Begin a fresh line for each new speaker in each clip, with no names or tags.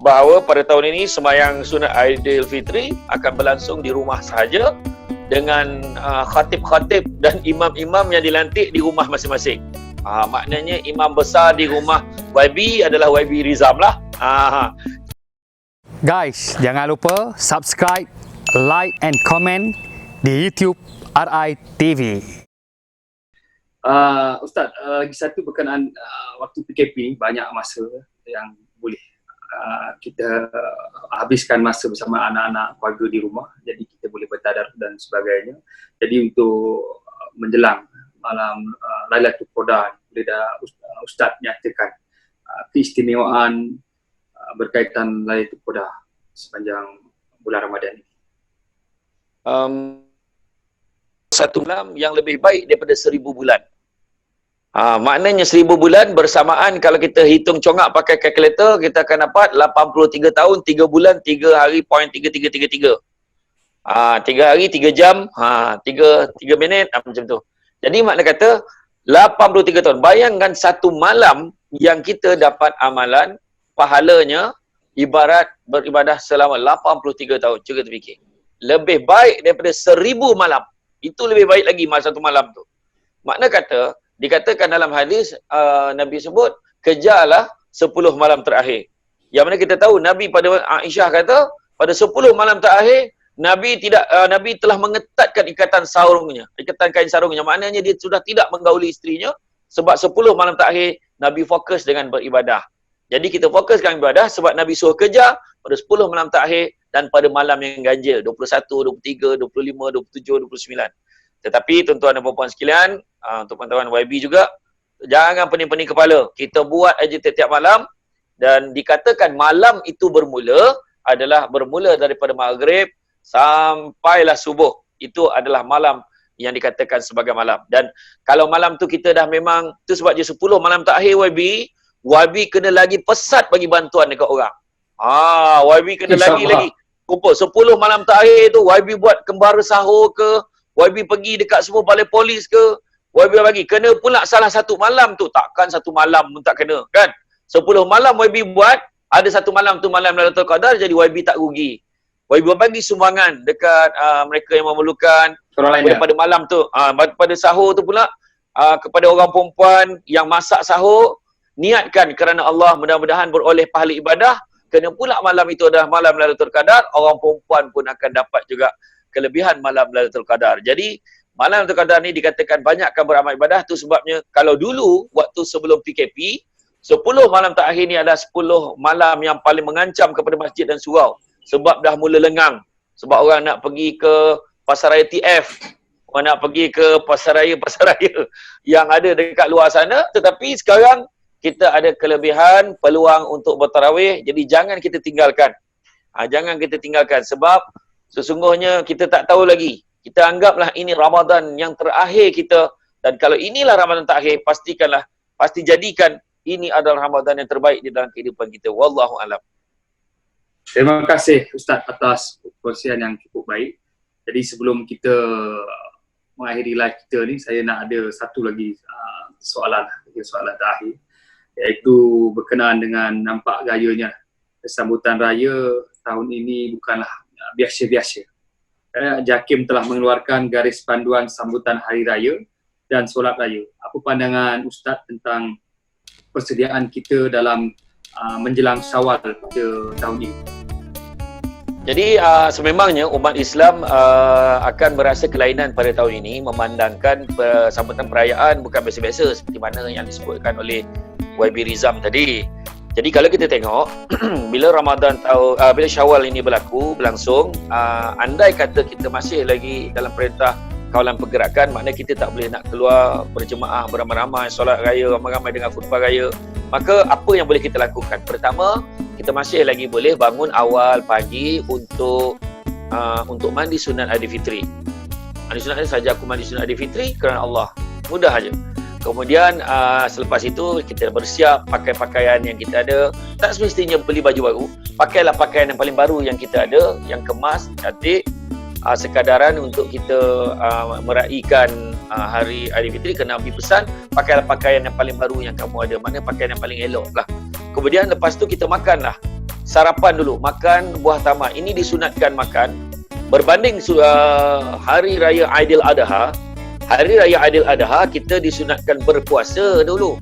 bahawa pada tahun ini sembahyang sunat Aidilfitri akan berlangsung di rumah sahaja dengan khatib-khatib dan imam-imam yang dilantik di rumah masing-masing. Maknanya imam besar di rumah YB adalah YB Rizam lah.
Guys, jangan lupa subscribe, like and comment di YouTube RI TV.
Ustaz, lagi satu berkenaan waktu PKP ni banyak masa yang boleh kita habiskan masa bersama anak-anak keluarga di rumah, jadi kita boleh bertadarus dan sebagainya. Jadi untuk menjelang malam Lailatul Qadar, boleh dah Ustaz nyatakan keistimewaan berkaitan Lailatul Qadar sepanjang bulan Ramadan ini.
Satu malam yang lebih baik daripada 1000 bulan. Maknanya 1000 bulan bersamaan, kalau kita hitung congak pakai kalkulator, kita akan dapat 83 tahun, 3 bulan, 3 hari, point 3333. 3 hari, 3 jam, 3 minit, macam tu. Jadi makna kata 83 tahun. Bayangkan satu malam yang kita dapat amalan, pahalanya ibarat beribadah selama 83 tahun. Cuba terfikir. Lebih baik daripada 1000 malam. Itu lebih baik lagi masa satu malam tu. Makna kata, dikatakan dalam hadis, Nabi sebut, kejarlah 10 malam terakhir. Yang mana kita tahu, Nabi pada Aisyah kata, pada 10 malam terakhir, Nabi telah mengetatkan ikatan sarungnya, ikatan kain sarungnya. Maknanya dia sudah tidak menggauli isterinya, sebab 10 malam terakhir, Nabi fokus dengan beribadah. Jadi kita fokuskan ibadah sebab Nabi suruh kejar pada 10 malam terakhir dan pada malam yang ganjil, 21, 23, 25, 27, 29. Tetapi tuan-tuan dan puan-puan sekalian, untuk pantauan YB juga, jangan pening-pening kepala. Kita buat aja tiap-tiap malam, dan dikatakan malam itu bermula daripada maghrib sampailah subuh. Itu adalah malam yang dikatakan sebagai malam. Dan kalau malam tu kita dah memang, tu sebab je 10 malam terakhir YB kena lagi pesat bagi bantuan dekat orang. YB kena lagi kumpul 10 malam terakhir tu, YB buat kembara sahur ke, YB pergi dekat semua balai polis ke, YB bagi. Kena pula salah satu malam tu. Takkan satu malam pun tak kena, kan? 10 malam YB buat, ada satu malam tu malam Lailatul Qadar, jadi YB tak rugi. YB bagi sumbangan dekat mereka yang memerlukan. Pada malam tu, pada sahur tu pula, kepada orang perempuan yang masak sahur, niatkan kerana Allah, mudah-mudahan beroleh pahala ibadah. Kena pula malam itu adalah malam Lailatul Qadar, orang perempuan pun akan dapat juga kelebihan malam Lailatul Qadar. Jadi malam Lailatul Qadar ni dikatakan banyakkan beramal ibadah. Tu sebabnya kalau dulu waktu sebelum PKP, 10 malam terakhir ni adalah 10 malam yang paling mengancam kepada masjid dan surau. Sebab dah mula lengang. Sebab orang nak pergi ke pasaraya TF, orang nak pergi ke pasaraya yang ada dekat luar sana. Tetapi sekarang kita ada kelebihan peluang untuk bertarawih. Jadi jangan kita tinggalkan. Jangan kita tinggalkan sebab sesungguhnya kita tak tahu lagi. Kita anggaplah ini Ramadan yang terakhir kita. Dan kalau inilah Ramadan terakhir, pasti jadikan ini adalah Ramadan yang terbaik di dalam kehidupan kita. Wallahu a'lam.
Terima kasih Ustaz atas perkongsian yang cukup baik. Jadi sebelum kita mengakhiri live kita ni, saya nak ada satu lagi soalan terakhir, iaitu berkenaan dengan nampak gayanya sambutan raya tahun ini bukanlah biasa-biasa. JAKIM telah mengeluarkan garis panduan sambutan hari raya dan solat raya. Apa pandangan Ustaz tentang persediaan kita dalam menjelang Syawal pada tahun ini?
Jadi sememangnya umat Islam akan merasa kelainan pada tahun ini memandangkan sambutan perayaan bukan biasa-biasa seperti mana yang disebutkan oleh YB Rizam tadi. Jadi kalau kita tengok bila bila Syawal ini berlangsung, andai kata kita masih lagi dalam perintah kawalan pergerakan, maknanya kita tak boleh nak keluar berjemaah beramai-ramai, solat raya ramai-ramai dengan khutbah raya. Maka apa yang boleh kita lakukan? Pertama, kita masih lagi boleh bangun awal pagi untuk mandi sunat Aidilfitri. Mandi sunat saja aku mandi sunat Aidilfitri kerana Allah. Mudah aja. Kemudian selepas itu kita bersiap pakai pakaian yang kita ada. Tak semestinya beli baju baru. Pakailah pakaian yang paling baru yang kita ada, yang kemas, cantik. Sekadaran untuk kita meraihkan hari Aidilfitri, kerana Nabi pesan pakailah pakaian yang paling baru yang kamu ada. Maknanya pakaian yang paling elok lah. Kemudian lepas tu kita makanlah. sarapan dulu, makan buah tamar. Ini disunatkan makan. Berbanding Hari Raya Aidil Adha, Hari Raya Aidil Adha kita disunatkan berpuasa dulu.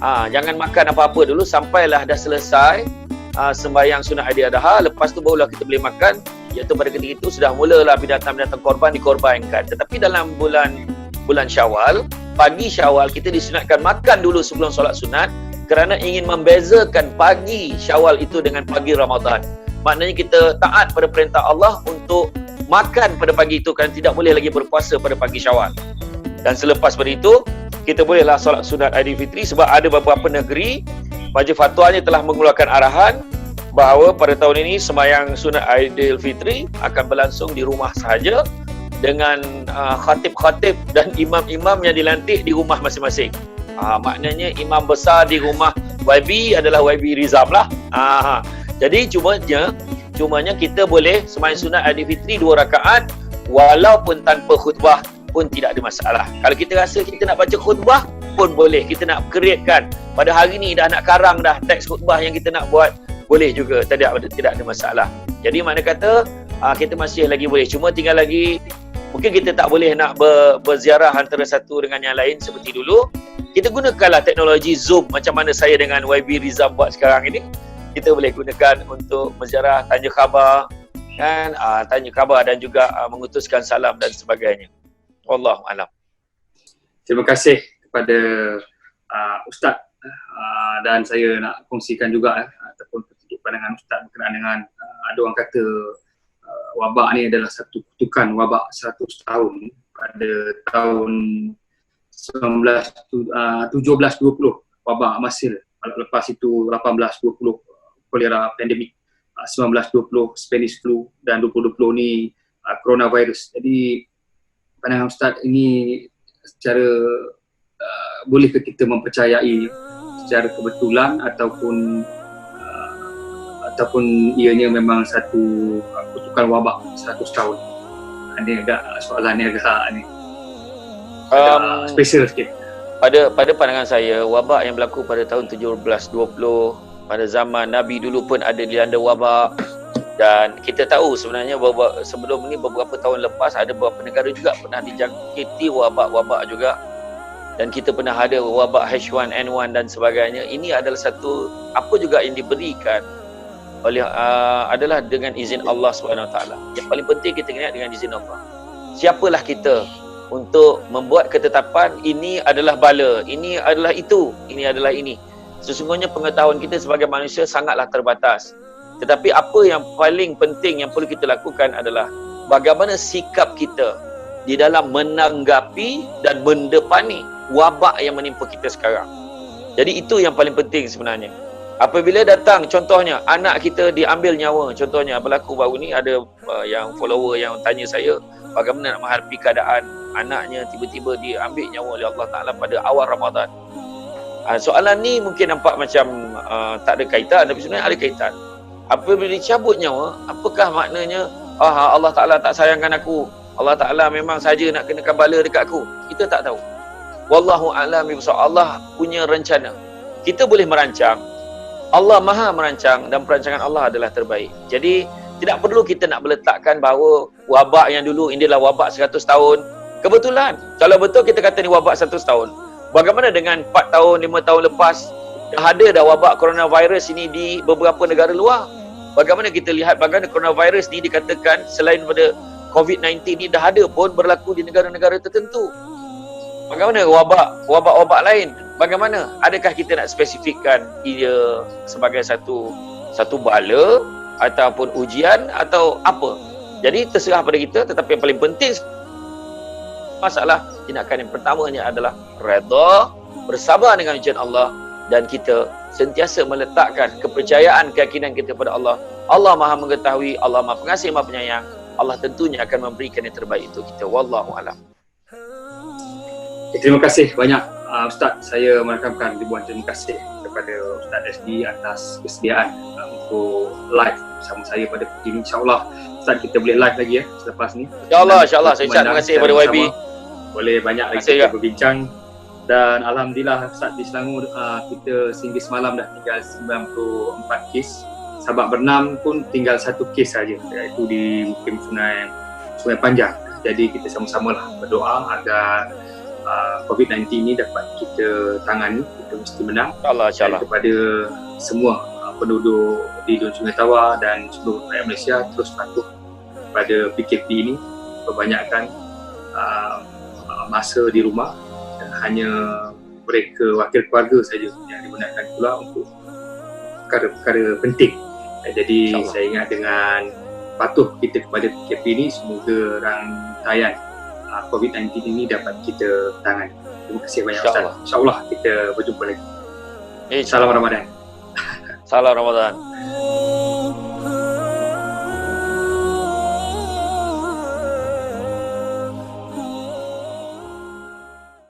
Jangan makan apa-apa dulu sampailah dah selesai sembahyang sunat Aidil Adha. Lepas tu barulah kita boleh makan, iaitu pada ketika itu sudah mulalah binatang-binatang korban dikorbankan. Tetapi dalam bulan Syawal, pagi Syawal kita disunatkan makan dulu sebelum solat sunat, kerana ingin membezakan pagi Syawal itu dengan pagi Ramadan. Maknanya kita taat pada perintah Allah untuk makan pada pagi itu, kerana tidak boleh lagi berpuasa pada pagi Syawal. Dan selepas pada itu, kita bolehlah solat sunat Aidilfitri, sebab ada beberapa negeri majlis fatwanya telah mengeluarkan arahan bahawa pada tahun ini sembahyang sunat Aidilfitri akan berlangsung di rumah sahaja, dengan khatib-khatib dan imam-imam yang dilantik di rumah masing-masing. Maknanya imam besar di rumah YB adalah YB Rizam lah. Jadi cumanya kita boleh sembahyang sunat Aidilfitri 2 rakaat walaupun tanpa khutbah pun tidak ada masalah. Kalau kita rasa kita nak baca khutbah pun boleh, kita nak createkan pada hari ni dah nak karang dah teks khutbah yang kita nak buat, boleh juga, tidak ada masalah. Jadi mana kata kita masih lagi boleh, cuma tinggal lagi mungkin kita tak boleh nak berziarah antara satu dengan yang lain seperti dulu. Kita gunakanlah teknologi Zoom macam mana saya dengan YB Rizam buat sekarang ini. Kita boleh gunakan untuk menziarah, tanya khabar kan, tanya khabar dan juga mengutuskan salam dan sebagainya. Wallahu alam.
Terima kasih kepada Ustaz, dan saya nak kongsikan juga ataupun sedikit pandangan Ustaz berkenaan dengan ada orang kata wabak ni adalah satu kutukan wabak 100 tahun pada tahun 1720 wabak masil, lepas itu 1820 kolera pandemik, 1920 Spanish flu, dan 2020 ni coronavirus. Jadi pandangan Ustaz ini secara bolehkah kita mempercayai secara kebetulan ataupun ianya memang satu kutukan wabak 100 tahun? Ini agak soalan ni agak special sikit.
Pada pandangan saya, wabak yang berlaku pada tahun 1720 pada zaman Nabi dulu pun ada dilanda wabak, dan kita tahu sebenarnya sebelum ni beberapa tahun lepas ada beberapa negara juga pernah dijangkiti wabak-wabak juga, dan kita pernah ada wabak H1N1 dan sebagainya. Ini adalah satu apa juga yang diberikan oleh adalah dengan izin Allah SWT. Yang paling penting kita ingat dengan izin Allah. Siapalah kita untuk membuat ketetapan ini adalah bala, ini adalah itu, ini adalah ini. Sesungguhnya pengetahuan kita sebagai manusia sangatlah terbatas. Tetapi apa yang paling penting yang perlu kita lakukan adalah bagaimana sikap kita di dalam menanggapi dan mendepani wabak yang menimpa kita sekarang. Jadi itu yang paling penting sebenarnya. Apabila datang contohnya anak kita diambil nyawa, contohnya berlaku baru ni ada yang follower yang tanya saya bagaimana nak menghadapi keadaan anaknya tiba-tiba diambil nyawa oleh Allah Ta'ala pada awal Ramadan. Soalan ni mungkin nampak macam tak ada kaitan, tapi sebenarnya ada kaitan. Apabila dicabut nyawa, apakah maknanya Allah Ta'ala tak sayangkan aku, Allah Ta'ala memang saja nak kenakan bala dekat aku? Kita tak tahu. Wallahu a'lam bishawab. Allah punya rencana. Kita boleh merancang, Allah Maha merancang, dan perancangan Allah adalah terbaik. Jadi tidak perlu kita nak meletakkan bahawa wabak yang dulu ini adalah wabak 100 tahun. Kebetulan, kalau betul kita kata ni wabak 100 tahun, bagaimana dengan 4 tahun, 5 tahun lepas dah ada dah wabak coronavirus ini di beberapa negara luar? Bagaimana kita lihat bagaimana coronavirus ni dikatakan selain pada COVID-19 ni dah ada pun berlaku di negara-negara tertentu. Bagaimana wabak-wabak lain? Bagaimana? Adakah kita nak spesifikkan ia sebagai satu bala ataupun ujian atau apa? Jadi terserah pada kita, tetapi yang paling penting masalah tindakan yang pertamanya adalah redha, bersabar dengan ujian Allah, dan kita sentiasa meletakkan kepercayaan, keyakinan kita pada Allah. Allah Maha mengetahui, Allah Maha pengasih, Maha penyayang. Allah tentunya akan memberikan yang terbaik untuk kita. Wallahu a'lam.
Terima kasih banyak Ustaz. Saya merakamkan ribuan terima kasih kepada Ustaz SD atas kesediaan untuk live bersama saya pada pagi ini. InsyaAllah Ustaz kita boleh live lagi selepas ni.
InsyaAllah. Saya ucap terima kasih kepada YB.
Boleh banyak lagi kita berbincang. Dan Alhamdulillah Ustaz di Selangor kita sehingga semalam dah tinggal 94 kes Sabak Bernam pun tinggal satu kes saja, iaitu di mukim Sungai Panjang. Jadi kita sama-sama lah berdoa agar COVID-19 ini dapat kita tangani, kita mesti menang.
InsyaAllah.
Dan kepada semua penduduk di Dun Sungai Tawar dan seluruh rakyat Malaysia terus patuh pada PKP ini, perbanyakkan masa di rumah dan hanya mereka wakil keluarga saja yang digunakan pula untuk perkara-perkara penting. Jadi saya ingat dengan patuh kita kepada PKP ini, semoga rantaian COVID-19 ini dapat kita tangani. Terima kasih banyak Ustaz. InsyaAllah kita berjumpa lagi. Salam Ramadan.
Salam Ramadan.